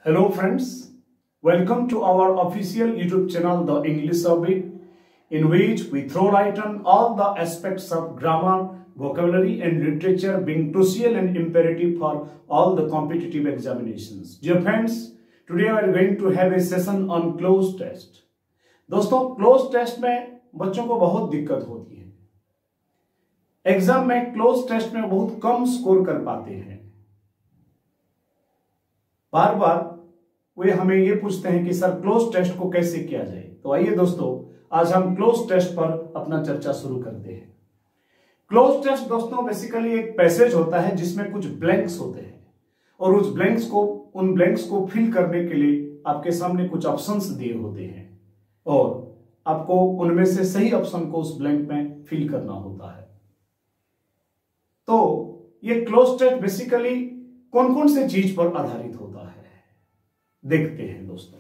Hello friends, welcome to our official YouTube channel The English Survey, in which we throw light on all the aspects of grammar, vocabulary and literature being crucial and imperative for all the competitive examinations. Dear friends, today we are going to have a session on closed test. दोस्तों close test में बच्चों को बहुत दिक्कत होती है। Exam में close test में बहुत कम स्कोर कर पाते हैं। बार बार वे हमें ये पूछते हैं कि सर क्लोज टेस्ट को कैसे किया जाए। तो आइए दोस्तों, आज हम क्लोज टेस्ट पर अपना चर्चा शुरू करते हैं। क्लोज टेस्ट दोस्तों बेसिकली एक पैसेज होता है जिसमें कुछ ब्लैंक्स होते हैं और उन ब्लैंक्स को फिल करने के लिए आपके सामने कुछ ऑप्शंस दिए होते हैं और आपको उनमें से सही ऑप्शन को उस ब्लैंक में फिल करना होता है। तो ये क्लोज टेस्ट बेसिकली कौन कौन से चीज पर आधारित होता है देखते हैं दोस्तों।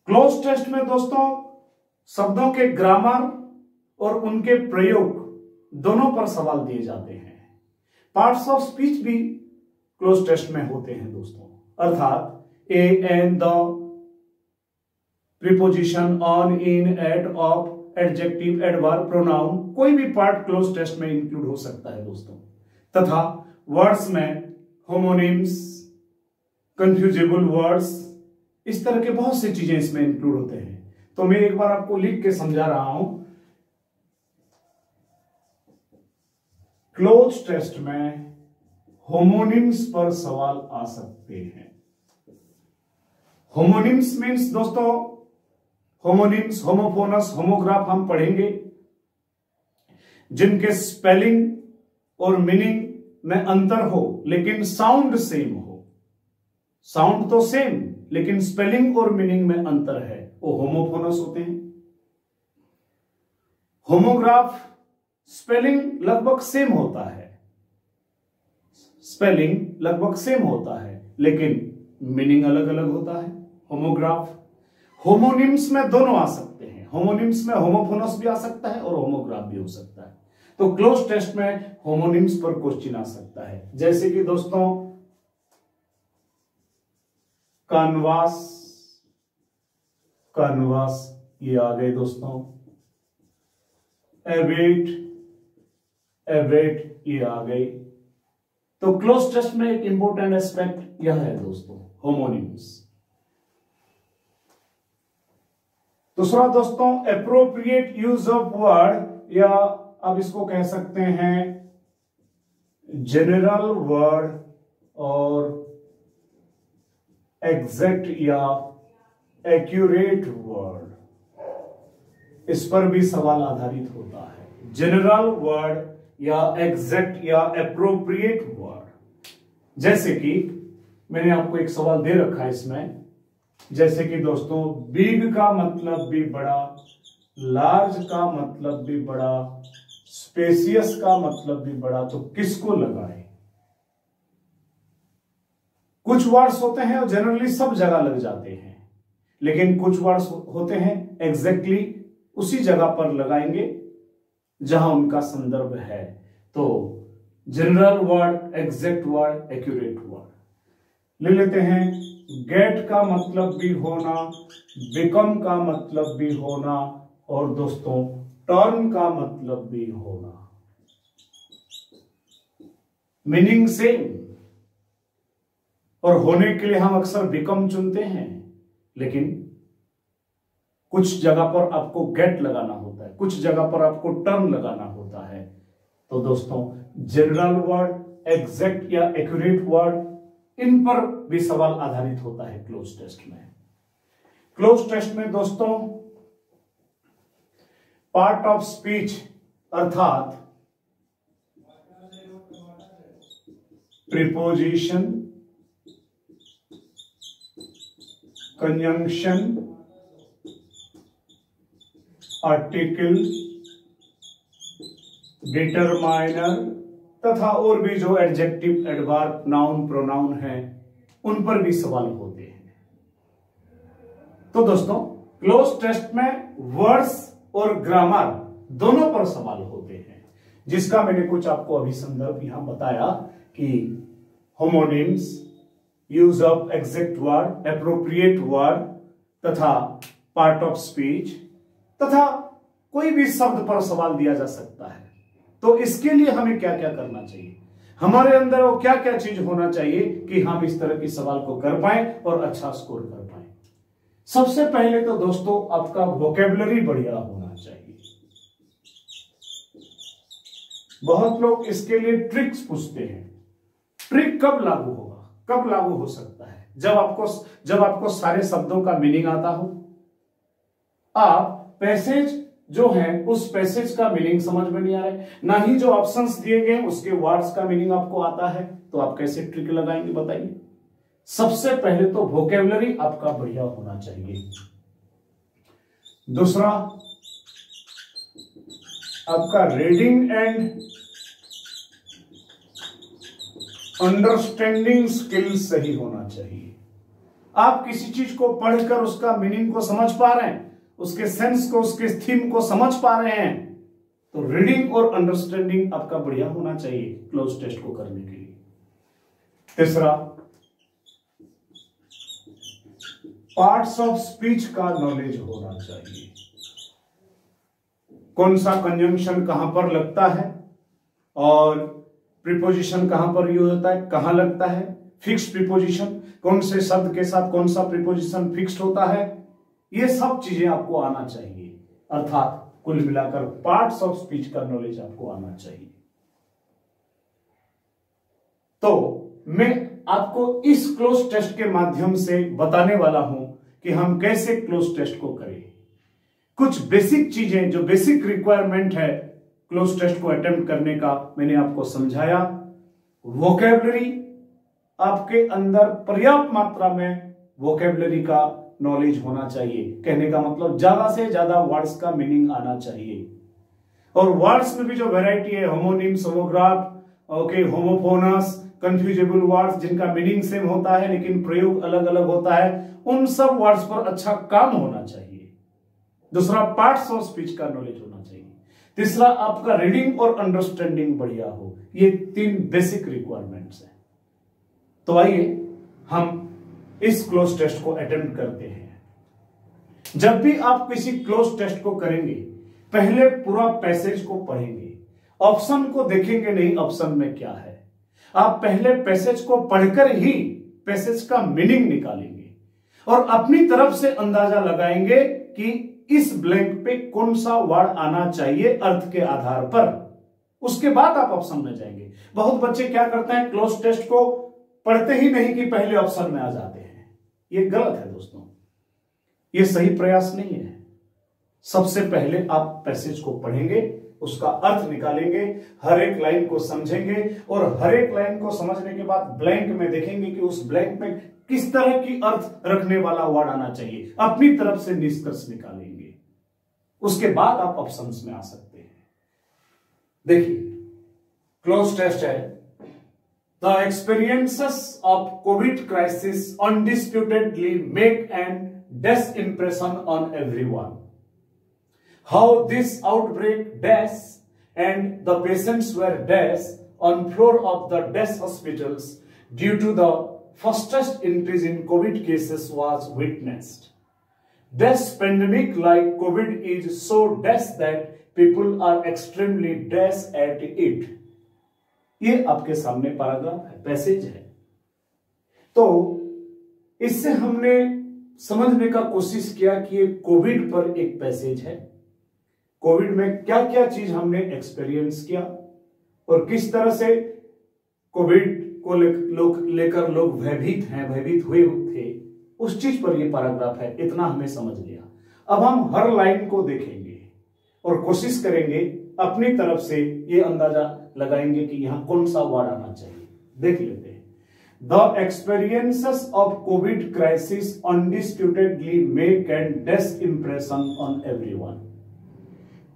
क्लोज टेस्ट में दोस्तों शब्दों के ग्रामर और उनके प्रयोग दोनों पर सवाल दिए जाते हैं। पार्ट्स ऑफ स्पीच भी क्लोज टेस्ट में होते हैं दोस्तों, अर्थात a and the, preposition, on, in, at, of, adjective, adverb, pronoun, कोई भी पार्ट क्लोज टेस्ट में इंक्लूड हो सकता है दोस्तों। तथा वर्ड्स में होमोनिम्स, कंफ्यूजेबल वर्ड्स, इस तरह के बहुत सी चीजें इसमें इंक्लूड होते हैं। तो मैं एक बार आपको लिख के समझा रहा हूं। क्लोज टेस्ट में होमोनिम्स पर सवाल आ सकते हैं। होमोनिम्स मीन्स दोस्तों, होमोनिम्स, होमोफोनस, होमोग्राफ हम पढ़ेंगे जिनके स्पेलिंग और मीनिंग में अंतर हो लेकिन साउंड सेम हो। साउंड तो सेम लेकिन स्पेलिंग और मीनिंग में अंतर है, वो होमोफोनस होते हैं। होमोग्राफ स्पेलिंग लगभग सेम होता है, लेकिन मीनिंग अलग अलग होता है। होमोग्राफ, होमोनिम्स में दोनों आ सकते हैं। होमोनिम्स में होमोफोनस भी आ सकता है और होमोग्राफ भी हो सकता है। तो क्लोज टेस्ट में होमोनिम्स पर क्वेश्चन आ सकता है, जैसे कि दोस्तों कानवास ये आ गए दोस्तों। एवेट ये आ गई। तो क्लोज टेस्ट में एक इंपॉर्टेंट एस्पेक्ट यह है दोस्तों, होमोनिम्स। दूसरा दोस्तों एप्रोप्रिएट यूज ऑफ वर्ड, या आप इसको कह सकते हैं जनरल वर्ड और एग्जैक्ट या एक्यूरेट वर्ड, इस पर भी सवाल आधारित होता है। जनरल वर्ड या एग्जैक्ट या एप्रोप्रिएट वर्ड, जैसे कि मैंने आपको एक सवाल दे रखा है इसमें, जैसे कि दोस्तों बिग का मतलब भी बड़ा, लार्ज का मतलब भी बड़ा, स्पेसियस का मतलब भी बड़ा, तो किसको लगाए। कुछ वर्ड्स होते हैं और जनरली सब जगह लग जाते हैं, लेकिन कुछ वर्ड्स होते हैं एग्जैक्टली उसी जगह पर लगाएंगे जहां उनका संदर्भ है। तो general word, exact word, accurate word ले लेते हैं। गेट का मतलब भी होना, बिकम का मतलब भी होना और दोस्तों टर्न का मतलब भी होना, मीनिंग सेम। और होने के लिए हम अक्सर बिकम चुनते हैं, लेकिन कुछ जगह पर आपको गेट लगाना होता है, कुछ जगह पर आपको टर्न लगाना होता है। तो दोस्तों जनरल वर्ड, एग्जैक्ट या एक्यूरेट वर्ड, इन पर भी सवाल आधारित होता है क्लोज टेस्ट में। क्लोज टेस्ट में दोस्तों पार्ट ऑफ स्पीच अर्थात प्रीपोजिशन, कंजंक्शन, आर्टिकल, डिटरमाइनर तथा और भी जो एडजेक्टिव, एडवर्ब, नाउन, प्रोनाउन है, उन पर भी सवाल होते हैं। तो दोस्तों क्लोज टेस्ट में वर्ड्स और ग्रामर दोनों पर सवाल होते हैं, जिसका मैंने कुछ आपको अभी संदर्भ यहां बताया कि homonyms use of exact word, appropriate word तथा पार्ट ऑफ स्पीच तथा कोई भी शब्द पर सवाल दिया जा सकता है। तो इसके लिए हमें क्या क्या करना चाहिए, हमारे अंदर वो क्या क्या चीज होना चाहिए कि हम इस तरह के सवाल को कर पाए और अच्छा स्कोर कर पाए। सबसे पहले तो दोस्तों आपका वोकेबलरी बढ़िया होना चाहिए। बहुत लोग इसके लिए ट्रिक्स पूछते हैं। ट्रिक कब लागू होगा, कब लागू हो सकता है? जब आपको सारे शब्दों का मीनिंग आता हो, आप पैसेज जो है उस पैसेज का मीनिंग समझ में नहीं आ रहा है, ना ही जो ऑप्शंस दिए गए उसके वर्ड्स का मीनिंग आपको आता है, तो आप कैसे ट्रिक लगाएंगे बताइए। सबसे पहले तो वोकेबलरी आपका बढ़िया होना चाहिए। दूसरा, आपका रीडिंग एंड अंडरस्टैंडिंग स्किल्स सही होना चाहिए। आप किसी चीज को पढ़कर उसका मीनिंग को समझ पा रहे हैं, उसके सेंस को, उसके थीम को समझ पा रहे हैं, तो रीडिंग और अंडरस्टैंडिंग आपका बढ़िया होना चाहिए क्लोज टेस्ट को करने के लिए। तीसरा, पार्ट्स ऑफ स्पीच का नॉलेज होना चाहिए। कौन सा कंजंक्शन कहां पर लगता है और प्रीपोजिशन कहां पर यूज होता है, कहां लगता है, फिक्स प्रीपोजिशन, कौन से शब्द के साथ कौन सा प्रीपोजिशन फिक्स्ड होता है, ये सब चीजें आपको आना चाहिए। अर्थात कुल मिलाकर पार्ट्स ऑफ स्पीच का नॉलेज आपको आना चाहिए। तो मैं आपको इस क्लोज टेस्ट के माध्यम से बताने वाला हूं कि हम कैसे क्लोज टेस्ट को करें। कुछ बेसिक चीजें जो बेसिक रिक्वायरमेंट है क्लोज टेस्ट को अटेम्प्ट करने का मैंने आपको समझाया। वोकेबलरी, आपके अंदर पर्याप्त मात्रा में वोकेबलरी का नॉलेज होना चाहिए। कहने का मतलब ज्यादा से ज्यादा वर्ड्स का मीनिंग आना चाहिए। और वर्ड्स में भी जो वैरायटी है, होमोनिम्स, होमोग्राफ, ओके, होमोफोनस, कंफ्यूजेबल वर्ड्स जिनका मीनिंग सेम होता है लेकिन प्रयोग अलग अलग होता है, उन सब वर्ड्स पर अच्छा काम होना चाहिए। दूसरा, पार्ट्स ऑफ स्पीच का नॉलेज होना चाहिए। तीसरा, आपका रीडिंग और अंडरस्टैंडिंग बढ़िया हो। ये 3 बेसिक रिक्वायरमेंट्स हैं। तो आइए हम इस क्लोज टेस्ट को अटेम्प्ट करते हैं। जब भी आप किसी क्लोज टेस्ट को करेंगे, पहले पूरा पैसेज को पढ़ेंगे, ऑप्शन को देखेंगे नहीं ऑप्शन में क्या है। आप पहले पैसेज को पढ़कर ही पैसेज का मीनिंग निकालेंगे और अपनी तरफ से अंदाजा लगाएंगे कि इस ब्लैंक पे कौन सा वर्ड आना चाहिए अर्थ के आधार पर। उसके बाद आप ऑप्शन में जाएंगे। बहुत बच्चे क्या करते हैं, क्लोज टेस्ट को पढ़ते ही नहीं कि पहले ऑप्शन में आ जाते हैं। ये गलत है दोस्तों, ये सही प्रयास नहीं है। सबसे पहले आप पैसेज को पढ़ेंगे, उसका अर्थ निकालेंगे, हर एक लाइन को समझेंगे और हर एक लाइन को समझने के बाद ब्लैंक में देखेंगे कि उस ब्लैंक में किस तरह की अर्थ रखने वाला वर्ड आना चाहिए। अपनी तरफ से निष्कर्ष निकालेंगे, उसके बाद आप ऑप्शंस में आ सकते हैं। देखिए, क्लोज टेस्ट है। The experiences of Covid crisis undisputedly make an डेस impression on everyone. How this outbreak dash and the patients were dash on floor of the dash hospitals due to the fastest increase in COVID cases was witnessed. Dash pandemic like COVID is so dash that people are extremely dash at it. ये आपके सामने paragraph है, passage है। तो इससे हमने समझने का कोशिश किया कि ये कोविड पर एक पैसेज है। कोविड में क्या क्या चीज हमने एक्सपीरियंस किया और किस तरह से कोविड को लेकर लोग भयभीत हैं, भयभीत हुए थे, उस चीज पर यह पैराग्राफ है। इतना हमें समझ लिया। अब हम हर लाइन को देखेंगे और कोशिश करेंगे अपनी तरफ से ये अंदाजा लगाएंगे कि यहां कौन सा वर्ड आना चाहिए। देख लेते हैं। The experiences of Covid crisis undisputedly make an डेस impression on everyone.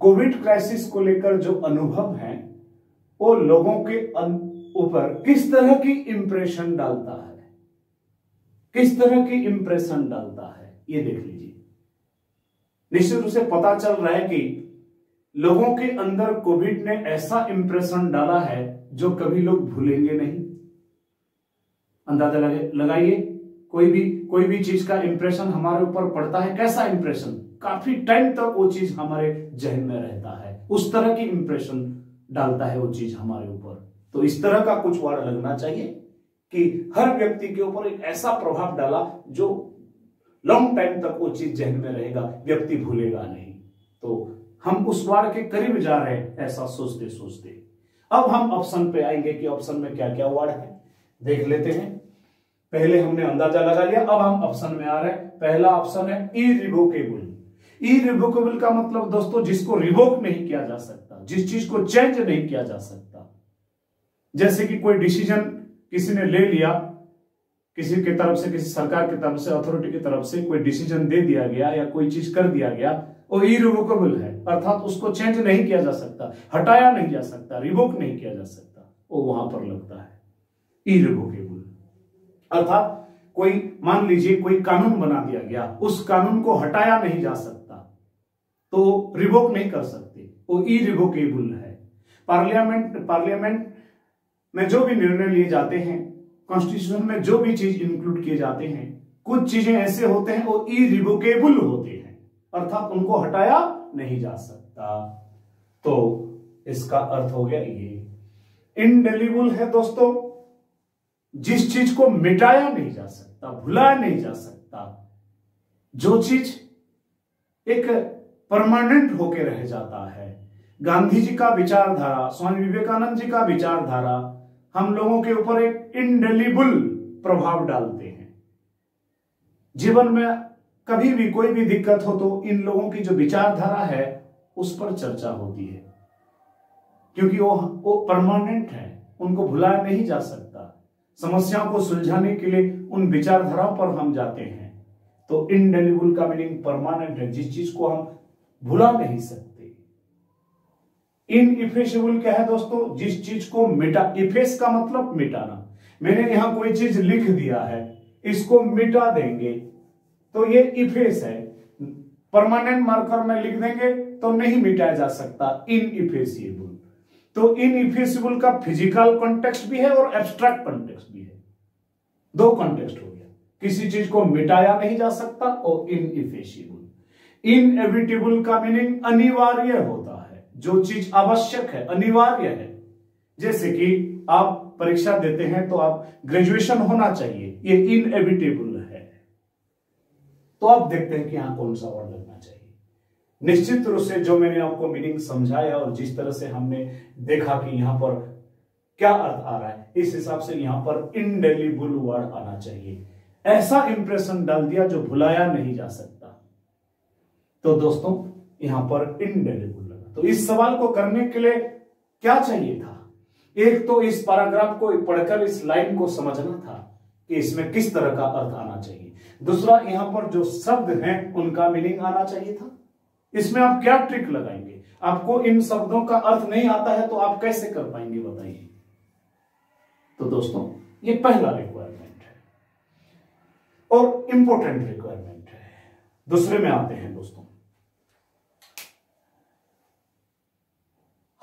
Covid crisis को लेकर जो अनुभव है वो लोगों के ऊपर किस तरह की इंप्रेशन डालता है, किस तरह की इंप्रेशन डालता है, ये देख लीजिए। निश्चित रूप से पता चल रहा है कि लोगों के अंदर कोविड ने ऐसा इंप्रेशन डाला है जो कभी लोग भूलेंगे नहीं। अंदाजा लगाइए, कोई भी चीज का इंप्रेशन हमारे ऊपर पड़ता है, कैसा इंप्रेशन, काफी टाइम तक वो चीज हमारे जहन में रहता है, उस तरह की इंप्रेशन डालता है वो चीज हमारे ऊपर। तो इस तरह का कुछ वर्ड लगना चाहिए कि हर व्यक्ति के ऊपर एक ऐसा प्रभाव डाला जो लॉन्ग टाइम तक वो चीज जहन में रहेगा, व्यक्ति भूलेगा नहीं। तो हम उस वर्ड के करीब जा रहे हैं ऐसा सोचते सोचते। अब हम ऑप्शन पे आएंगे कि ऑप्शन में क्या क्या वर्ड है, देख लेते हैं। पहले हमने अंदाजा लगा लिया, अब हम ऑप्शन में आ रहे हैं। पहला ऑप्शन है इरिवोकेबल। इरिवोकेबल का मतलब दोस्तों जिसको रिवोक नहीं किया जा सकता, जिस चीज को चेंज नहीं किया जा सकता। जैसे कि कोई डिसीजन किसी ने ले लिया, किसी की तरफ से, किसी सरकार की तरफ से, अथॉरिटी की तरफ से कोई डिसीजन दे दिया गया या कोई चीज कर दिया गया, वो इरिवोकेबल है, अर्थात उसको चेंज नहीं किया जा सकता, हटाया नहीं जा सकता, रिवोक नहीं किया जा सकता, वो वहां पर लगता है इरिवोकेबल। अर्थात कोई, मान लीजिए कोई कानून बना दिया गया, उस कानून को हटाया नहीं जा सकता, तो रिवोक नहीं कर सकते, वो इरिवोकेबल है। पार्लियामेंट में जो भी निर्णय लिए जाते हैं, कॉन्स्टिट्यूशन में जो भी चीज इंक्लूड किए जाते हैं, कुछ चीजें ऐसे होते हैं वो इरिवोकेबल होते हैं, अर्थात उनको हटाया नहीं जा सकता। तो इसका अर्थ हो गया ये। इनडेलिबल है दोस्तों जिस चीज को मिटाया नहीं जा सकता, भुलाया नहीं जा सकता, जो चीज एक परमानेंट होके रह जाता है। गांधी जी का विचारधारा, स्वामी विवेकानंद जी का विचारधारा हम लोगों के ऊपर एक इनडेलिबल प्रभाव डालते हैं। जीवन में कभी भी कोई भी दिक्कत हो तो इन लोगों की जो विचारधारा है उस पर चर्चा होती है, क्योंकि वो परमानेंट है, उनको भुलाया नहीं जा सकता। समस्याओं को सुलझाने के लिए उन विचारधाराओं पर हम जाते हैं। तो इनडेलिबल का मीनिंग परमानेंट है, जिस चीज को हम भुला नहीं सकते। इनइफेसिबल क्या है दोस्तों, जिस चीज को मिटा, इफेस का मतलब मिटाना। मैंने यहां कोई चीज लिख दिया है, इसको मिटा देंगे तो ये इफेस है। परमानेंट मार्कर में लिख देंगे तो नहीं मिटाया जा सकता, इनइफेसिबल। तो इनइफेसिबल का फिजिकल कॉन्टेक्स्ट भी है और एब्स्ट्रैक्ट कॉन्टेक्स्ट भी है, दो कॉन्टेक्स्ट हो गया। किसी चीज को मिटाया नहीं जा सकता और इनइफेसिबल। इनएविटेबल का मीनिंग अनिवार्य होता है, जो चीज आवश्यक है, अनिवार्य है। जैसे कि आप परीक्षा देते हैं तो आप ग्रेजुएशन होना चाहिए, ये इनएविटेबल है। तो आप देखते हैं कि यहां कौन सा वर्ड लगना चाहिए। निश्चित रूप से जो मैंने आपको मीनिंग समझाया और जिस तरह से हमने देखा कि यहां पर क्या अर्थ आ रहा है, इस हिसाब से यहां पर इनडेलिबल वर्ड आना चाहिए। ऐसा इंप्रेशन डाल दिया जो भुलाया नहीं जा सकता। तो दोस्तों यहां पर इनडेलिबल लगा। तो इस सवाल को करने के लिए क्या चाहिए था? एक तो इस पैराग्राफ को पढ़कर इस लाइन को समझना था कि इसमें किस तरह का अर्थ आना चाहिए। दूसरा, यहां पर जो शब्द हैं उनका मीनिंग आना चाहिए था। इसमें आप क्या ट्रिक लगाएंगे? आपको इन शब्दों का अर्थ नहीं आता है तो आप कैसे कर पाएंगे बताइए। तो दोस्तों ये पहला रिक्वायरमेंट है और इंपॉर्टेंट रिक्वायरमेंट है। दूसरे में आते हैं दोस्तों,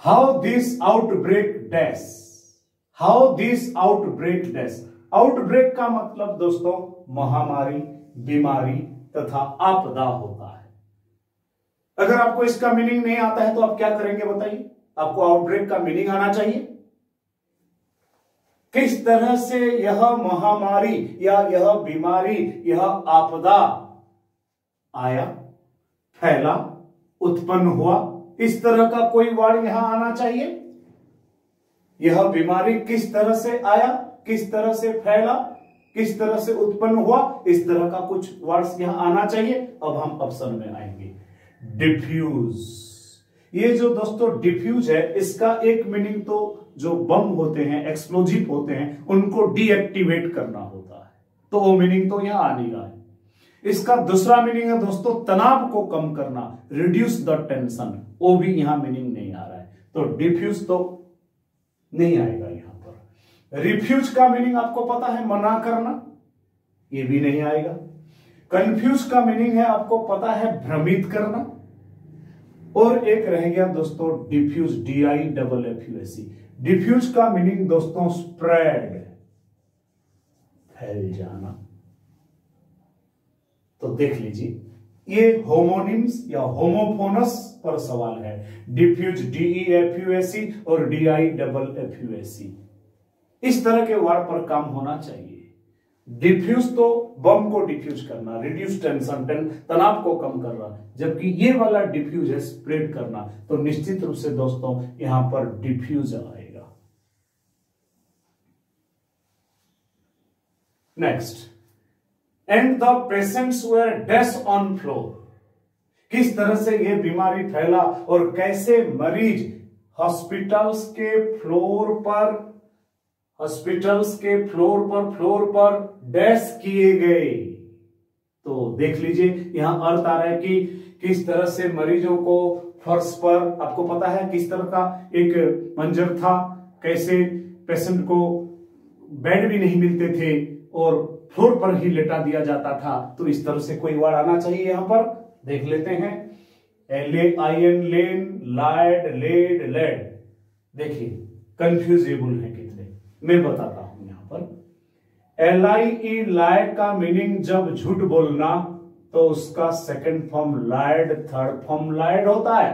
how this outbreak dash. How this outbreak dash. Outbreak का मतलब दोस्तों महामारी, बीमारी तथा आपदा होता है। अगर आपको इसका मीनिंग नहीं आता है तो आप क्या करेंगे बताइए? आपको आउटब्रेक का मीनिंग आना चाहिए। किस तरह से यह महामारी या यह बीमारी, यह आपदा आया, फैला, उत्पन्न हुआ, इस तरह का कोई वर्ड यहां आना चाहिए। यह बीमारी किस तरह से आया, किस तरह से फैला, किस तरह से उत्पन्न हुआ, इस तरह का कुछ वर्ड्स यहां आना चाहिए। अब हम ऑप्शन में आएंगे। डिफ्यूज। ये जो दोस्तों डिफ्यूज है, इसका एक मीनिंग तो जो बम होते हैं, एक्सप्लोजिव होते हैं, उनको डीएक्टिवेट करना होता है, तो वो मीनिंग तो यहां आने का है। इसका दूसरा मीनिंग है दोस्तों तनाव को कम करना, रिड्यूस द टेंशन, वो भी यहां मीनिंग नहीं आ रहा है, तो डिफ्यूज तो नहीं आएगा यहां पर। रिफ्यूज का मीनिंग आपको पता है, मना करना, ये भी नहीं आएगा। कंफ्यूज का मीनिंग है आपको पता है, भ्रमित करना। और एक रह गया दोस्तों डिफ्यूज, DIFFUSE। डिफ्यूज का मीनिंग दोस्तों स्प्रेड, फैल जाना। तो देख लीजिए, ये होमोनिम्स या होमोफोनस पर सवाल है। डिफ्यूज DEFUSE और DIFFUSE, इस तरह के वर्ड पर काम होना चाहिए। डिफ्यूज तो बम को डिफ्यूज करना, रिड्यूस टेंशन, तनाव को कम करना, जबकि ये वाला डिफ्यूज है स्प्रेड करना। तो निश्चित रूप से दोस्तों यहां पर डिफ्यूज आएगा। Next, and the patients were dash on floor. किस तरह से यह बीमारी फैला और कैसे मरीज हॉस्पिटल्स के फ्लोर पर डैश किए गए। तो देख लीजिए, यहां अर्थ आ रहा है कि किस तरह से मरीजों को फर्श पर, आपको पता है किस तरह का एक मंजर था, कैसे पेशेंट को बेड भी नहीं मिलते थे और फ्लोर पर ही लेटा दिया जाता था। तो इस तरह से कोई वर्ड आना चाहिए। यहां पर देख लेते हैं, LAIN, लेन, लाइड, लेड, लेड। देखिए कंफ्यूजेबल है कितने, मैं बताता हूं। यहां पर LIE, लाइड का मीनिंग जब झूठ बोलना, तो उसका सेकंड फॉर्म लाइड, थर्ड फॉर्म लाइड होता है।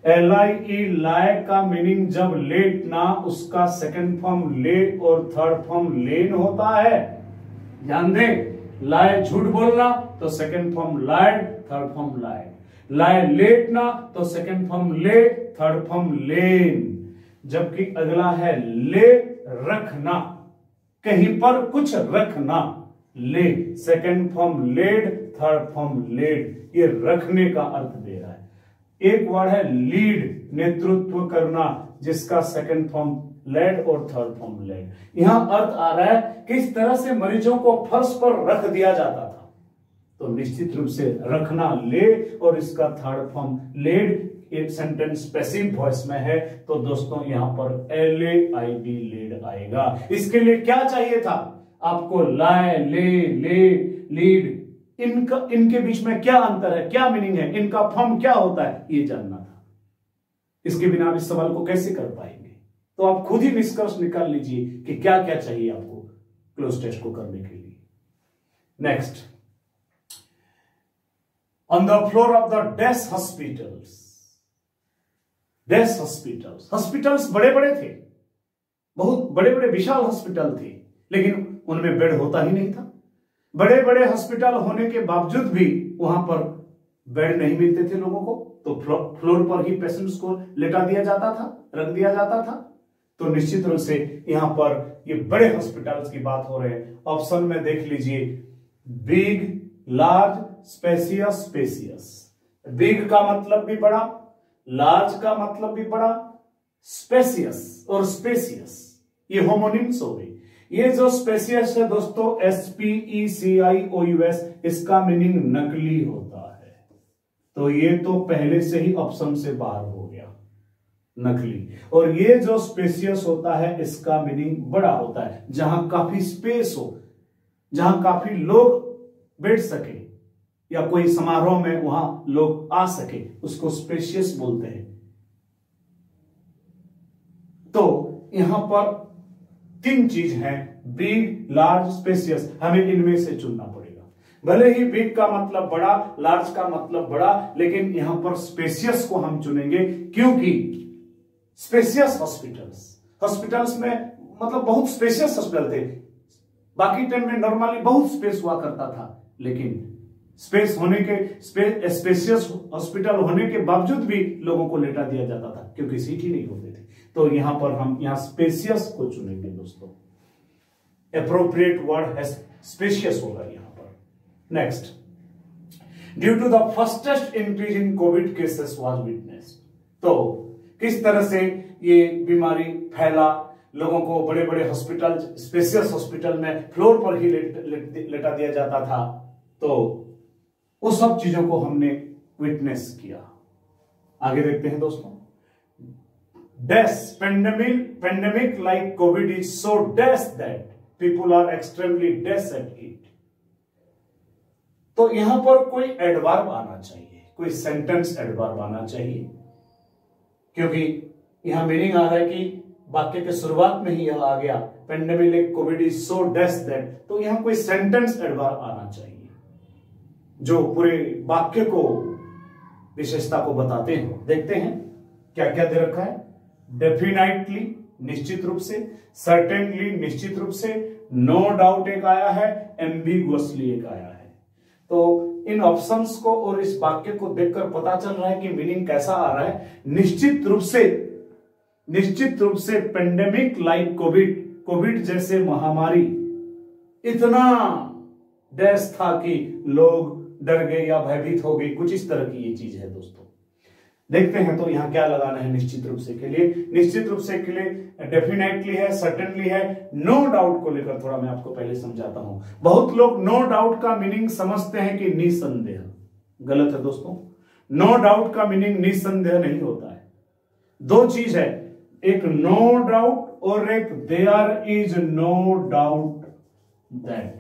LIE, लाइड का मीनिंग जब लेटना, उसका सेकंड फॉर्म ले और थर्ड फॉर्म लेन होता है। ध्यान दें, लाइड झूठ बोलना तो सेकंड फॉर्म लाइड, थर्ड फॉर्म लाइड। लाइड लेटना तो सेकंड फॉर्म ले, थर्ड फॉर्म लेन। जबकि अगला है ले रखना, कहीं पर कुछ रखना, lay, second form laid, third form laid. ये रखने का अर्थ दे रहा है। एक वर्ड है लीड, नेतृत्व करना, जिसका सेकंड फॉर्म लेड और थर्ड फॉर्म लेड। यहां अर्थ आ रहा है किस तरह से मरीजों को फर्श पर रख दिया जाता था। तो निश्चित रूप से रखना ले और इसका थर्ड फॉर्म लेड। एक सेंटेंस पैसिव वॉइस में है, तो दोस्तों यहां पर LAID, लेड आएगा। इसके लिए क्या चाहिए था आपको? लाए, ले, लीड, इनके बीच में क्या अंतर है, क्या मीनिंग है, इनका फॉर्म क्या होता है, ये जानना था। इसके बिना आप इस सवाल को कैसे कर पाएंगे? तो आप खुद ही निष्कर्ष निकाल लीजिए कि क्या क्या चाहिए आपको क्लोज टेस्ट को करने के लिए। Next, on the floor of the dash hospitals. Dash hospitals बड़े बड़े थे, बहुत बड़े बड़े विशाल हॉस्पिटल थे, लेकिन उनमें बेड होता ही नहीं था। बड़े बड़े हॉस्पिटल होने के बावजूद भी वहां पर बेड नहीं मिलते थे लोगों को। तो फ्लोर पर ही पेशेंट्स को लेटा दिया जाता था, रख दिया जाता था। तो निश्चित रूप से यहां पर ये बड़े हॉस्पिटल्स की बात हो रहे हैं। ऑप्शन में देख लीजिए, बिग, लार्ज, स्पेसियस। बिग का मतलब भी बड़ा, लार्ज का मतलब भी बड़ा, स्पेसियस और स्पेसियस ये होमोनिम्स हो गए। ये जो स्पेसियस है दोस्तों, SPECIOUS, इसका मीनिंग नकली होता है। तो ये तो पहले से ही ऑप्शन से बाहर हो गया, नकली। और ये जो स्पेसियस होता है, इसका मीनिंग बड़ा होता है, जहां काफी स्पेस हो, जहां काफी लोग बैठ सके या कोई समारोह में वहां लोग आ सके, उसको स्पेशियस बोलते हैं। तो यहां पर 3 चीज हैं, बिग, लार्ज, स्पेशियस। हमें इनमें से चुनना पड़ेगा। भले ही बिग का मतलब बड़ा, लार्ज का मतलब बड़ा, लेकिन यहां पर स्पेशियस को हम चुनेंगे, क्योंकि स्पेशियस हॉस्पिटल्स में मतलब बहुत स्पेशियस हॉस्पिटल थे। बाकी टाइम में नॉर्मली बहुत स्पेस हुआ करता था, लेकिन स्पेस होने के स्पेशियस हॉस्पिटल होने के बावजूद भी लोगों को लेटा दिया जाता था, क्योंकि सीट ही नहीं होते थे। तो यहां पर हम यहां स्पेशियस को चुनेंगे दोस्तों। एप्रोप्रिएट वर्ड है स्पेशियस होगा यहां पर। Next, due to the fastest increase in Covid cases was witnessed. तो किस तरह से ये बीमारी फैला, लोगों को बड़े बड़े हॉस्पिटल, स्पेशियस हॉस्पिटल में फ्लोर पर ही लेटा दिया जाता था। तो उस सब चीजों को हमने विटनेस किया। आगे देखते हैं दोस्तों। Dash, pandemic like Covid is so dash that people are extremely dash at it. तो यहां पर कोई एडवर्ब आना चाहिए, कोई सेंटेंस एडवर्ब आना चाहिए, क्योंकि यहां मीनिंग आ रहा है कि वाक्य के शुरुआत में ही यह आ गया, pandemic Covid is so death that, तो यहां कोई सेंटेंस एडवर्ब आना चाहिए जो पूरे वाक्य को विशेषता को बताते हो। देखते हैं क्या क्या दे रखा है। डेफिनेटली निश्चित रूप से, सर्टेनली निश्चित रूप से, नो डाउट एक आया है, एम्बिगुअसली एक आया है। तो इन ऑप्शंस को और इस वाक्य को देखकर पता चल रहा है कि मीनिंग कैसा आ रहा है। निश्चित रूप से पेंडेमिक लाइक कोविड जैसे महामारी इतना डैश था कि लोग डर गए या भयभीत हो गए, कुछ इस तरह की ये चीज है दोस्तों। देखते हैं तो यहां क्या लगाना है निश्चित रूप से के लिए। निश्चित रूप से के लिए डेफिनेटली है, सर्टेनली है, नो डाउट को लेकर थोड़ा मैं आपको पहले समझाता हूं। बहुत लोग नो डाउट का मीनिंग समझते हैं कि निसंदेह, गलत है दोस्तों। नो डाउट का मीनिंग निसंदेह नहीं होता है। दो चीज है, एक नो डाउट और एक there is no doubt that,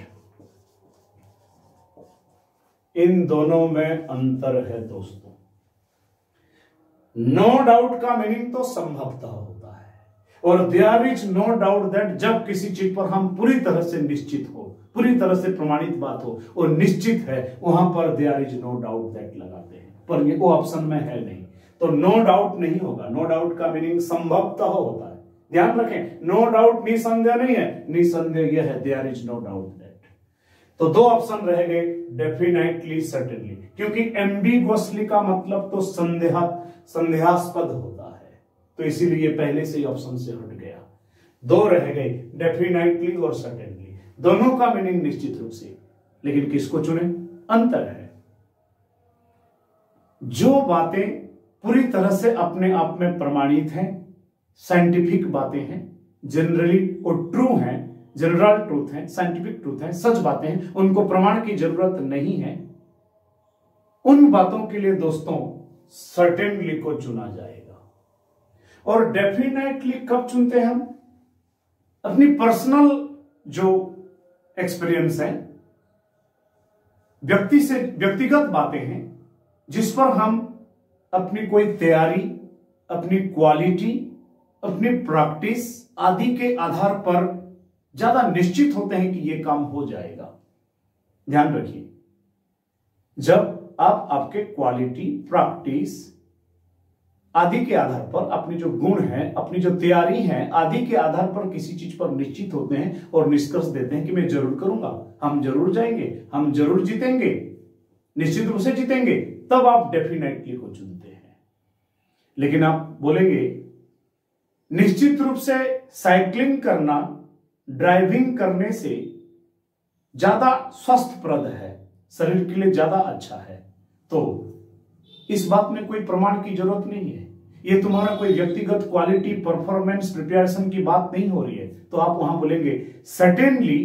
इन दोनों में अंतर है दोस्तों। नो डाउट का मीनिंग तो संभवतः होता है, और there is no doubt that जब किसी चीज पर हम पूरी तरह से निश्चित हो, पूरी तरह से प्रमाणित बात हो और निश्चित है, वहां पर there is no doubt that लगाते हैं, पर ये वो ऑप्शन में है नहीं, तो नो डाउट नहीं होगा। नो डाउट का मीनिंग संभवतः होता है, ध्यान रखें। नो डाउट निसंदेह नहीं है, निसंदेह यह है there is no doubt that. तो दो ऑप्शन रह गए, डेफिनेटली, सर्टेनली, क्योंकि एम्बिगुअसली का मतलब तो संदेहास्पद होता है, तो इसीलिए पहले से ही ऑप्शन से हट गया। दो रह गए, डेफिनेटली और सर्टेनली, दोनों का मीनिंग निश्चित रूप से, लेकिन किसको चुने, अंतर है। जो बातें पूरी तरह से अपने आप में प्रमाणित हैं, साइंटिफिक बातें हैं, जनरली और ट्रू हैं, जनरल ट्रूथ है, साइंटिफिक ट्रूथ है, सच बातें हैं, उनको प्रमाण की जरूरत नहीं है, उन बातों के लिए दोस्तों सर्टेनली को चुना जाएगा। और डेफिनेटली कब चुनते हैं हम, अपनी पर्सनल जो एक्सपीरियंस है, व्यक्तिगत बातें हैं, जिस पर हम अपनी कोई तैयारी, अपनी क्वालिटी, अपनी प्रैक्टिस आदि के आधार पर ज्यादा निश्चित होते हैं कि यह काम हो जाएगा। ध्यान रखिए, जब आप आपके क्वालिटी, प्रैक्टिस आदि के आधार पर, अपनी जो गुण है, अपनी जो तैयारी है आदि के आधार पर किसी चीज पर निश्चित होते हैं और निष्कर्ष देते हैं कि मैं जरूर करूंगा, हम जरूर जाएंगे, हम जरूर जीतेंगे, निश्चित रूप से जीतेंगे, तब आप डेफिनेटली को चुनते हैं। लेकिन आप बोलेंगे निश्चित रूप से साइकिलिंग करना ड्राइविंग करने से ज्यादा स्वस्थप्रद है, शरीर के लिए ज्यादा अच्छा है, तो इस बात में कोई प्रमाण की जरूरत नहीं है। ये तुम्हारा कोई व्यक्तिगत क्वालिटी, परफॉर्मेंस, प्रिपरेशन की बात नहीं हो रही है, तो आप वहां बोलेंगे certainly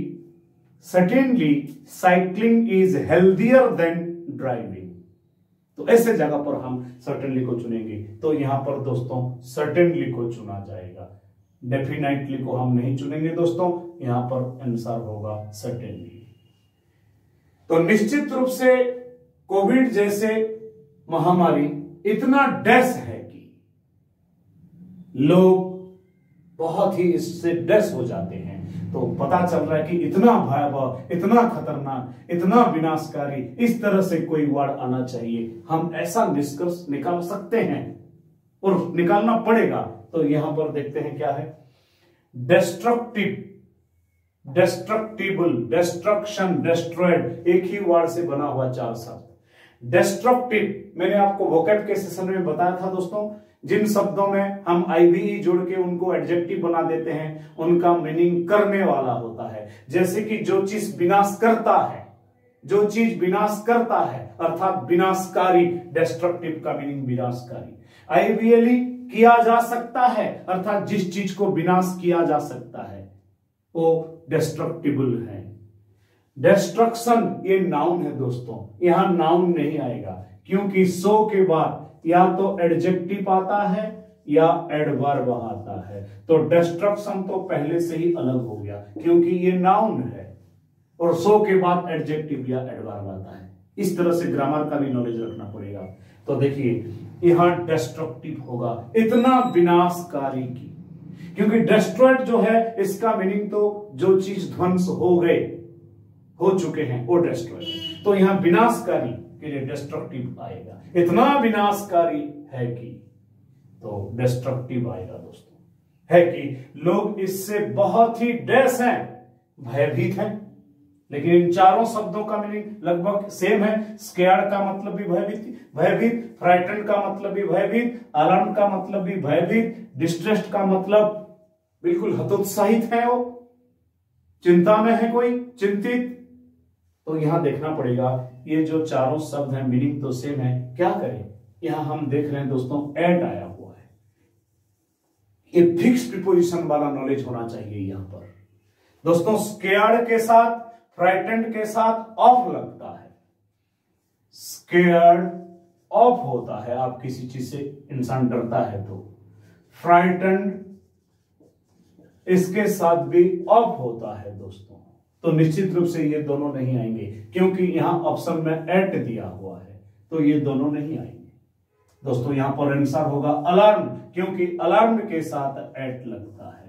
cycling is healthier then driving. तो ऐसे जगह पर हम सर्टेनली को चुनेंगे, तो यहां पर दोस्तों सर्टेनली को चुना जाएगा, डेफिनेटली को हम नहीं चुनेंगे दोस्तों, यहां पर आंसर होगा सर्टेनली। तो निश्चित रूप से कोविड जैसे महामारी इतना डैश है कि लोग बहुत ही इससे डैश हो जाते हैं, तो पता चल रहा है कि इतना भयावह, इतना खतरनाक, इतना विनाशकारी, इस तरह से कोई वर्ड आना चाहिए। हम ऐसा निष्कर्ष निकाल सकते हैं और निकालना पड़ेगा। तो यहां पर देखते हैं क्या है, डेस्ट्रक्टिबल, डेस्ट्रक्शन, डेस्ट्रॉयड, एक ही वर्ड से बना हुआ चार शब्द। डेस्ट्रक्टिव मैंने आपको वोकैब के सेशन में बताया था दोस्तों, जिन शब्दों में हम आईवीई जोड़ के उनको एडजेक्टिव बना देते हैं, उनका मीनिंग करने वाला होता है। जैसे कि जो चीज विनाश करता है, जो चीज विनाश करता है अर्थात विनाशकारी, डेस्ट्रक्टिव का मीनिंग विनाशकारी। आईवीएली किया जा सकता है अर्थात जिस चीज को विनाश किया जा सकता है वो डेस्ट्रक्टिबल है। डेस्ट्रक्शन ये नाउन है दोस्तों, यहां नाउन नहीं आएगा, क्योंकि सो के बाद या तो एडजेक्टिव आता है या एडवर्ब आता है। तो डेस्ट्रक्शन तो पहले से ही अलग हो गया, क्योंकि ये नाउन है, और सो के बाद एडजेक्टिव या एडवर्ब आता है। इस तरह से ग्रामर का भी नॉलेज रखना पड़ेगा। तो देखिए यहां डेस्ट्रक्टिव होगा, इतना विनाशकारी की, क्योंकि डिस्ट्रॉयड जो है इसका मीनिंग तो जो चीज ध्वंस हो चुके हैं वो डिस्ट्रॉयड है। तो यहां विनाशकारी के लिए डिस्ट्रक्टिव आएगा, इतना विनाशकारी है कि तो डिस्ट्रक्टिव आएगा दोस्तों, है कि लोग इससे बहुत ही डैश हैं, भयभीत हैं। लेकिन इन चारों शब्दों का मीनिंग लगभग सेम है। स्केयर्ड का मतलब भी भयभीत, फ्राइटन का मतलब भी भयभीत, अलार्म का मतलब भी भयभीत, डिस्ट्रेस्ड का मतलब बिल्कुल हतोत्साहित है, वो चिंता में है, कोई चिंतित। तो यहां देखना पड़ेगा ये जो चारों शब्द हैं मीनिंग तो सेम है, क्या करें। यहां हम देख रहे हैं दोस्तों एट आया हुआ है, ये फिक्स प्रीपोजिशन वाला नॉलेज होना चाहिए यहां पर दोस्तों। स्केयर्ड के साथ, फ्राइटेंड के साथ ऑफ लगता है। स्केयर्ड ऑफ होता है, आप किसी चीज से इंसान डरता है तो। फ्राइटेंड इसके साथ भी ऑफ होता है दोस्तों। तो निश्चित रूप से ये दोनों नहीं आएंगे, क्योंकि यहां ऑप्शन में एट दिया हुआ है, तो ये दोनों नहीं आएंगे दोस्तों। यहां पर आंसर होगा अलार्म, क्योंकि अलार्म के साथ एट लगता है।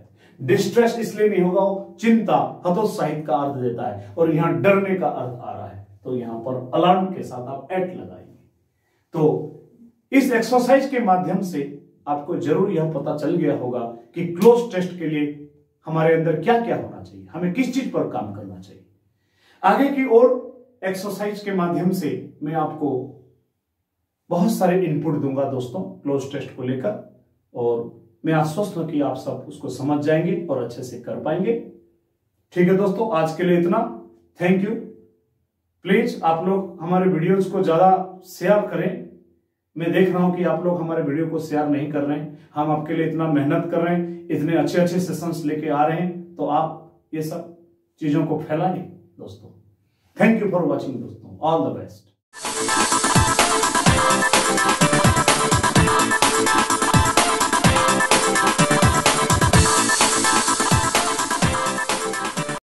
डिस्ट्रेस इसलिए नहीं होगा, वो चिंता, हतोत्साहित का अर्थ देता है, और यहां डरने का अर्थ आ रहा है, तो यहां पर अलार्म के साथ आप एट लगाएंगे। तो इस एक्सरसाइज के माध्यम से आपको जरूर यह पता चल गया होगा कि क्लोज टेस्ट के लिए हमारे अंदर क्या क्या होना चाहिए, हमें किस चीज पर काम करना चाहिए। आगे की और एक्सरसाइज के माध्यम से मैं आपको बहुत सारे इनपुट दूंगा दोस्तों क्लोज टेस्ट को लेकर, और मैं आश्वस्त हूं कि आप सब उसको समझ जाएंगे और अच्छे से कर पाएंगे। ठीक है दोस्तों, आज के लिए इतना। Thank you. प्लीज आप लोग हमारे वीडियोस को ज्यादा शेयर करें। मैं देख रहा हूं कि आप लोग हमारे वीडियो को शेयर नहीं कर रहे हैं। हम आपके लिए इतना मेहनत कर रहे हैं, इतने अच्छे अच्छे सेशंस लेके आ रहे हैं, तो आप ये सब चीजों को फैलाएं दोस्तों। थैंक यू फॉर वॉचिंग दोस्तों, ऑल द बेस्ट।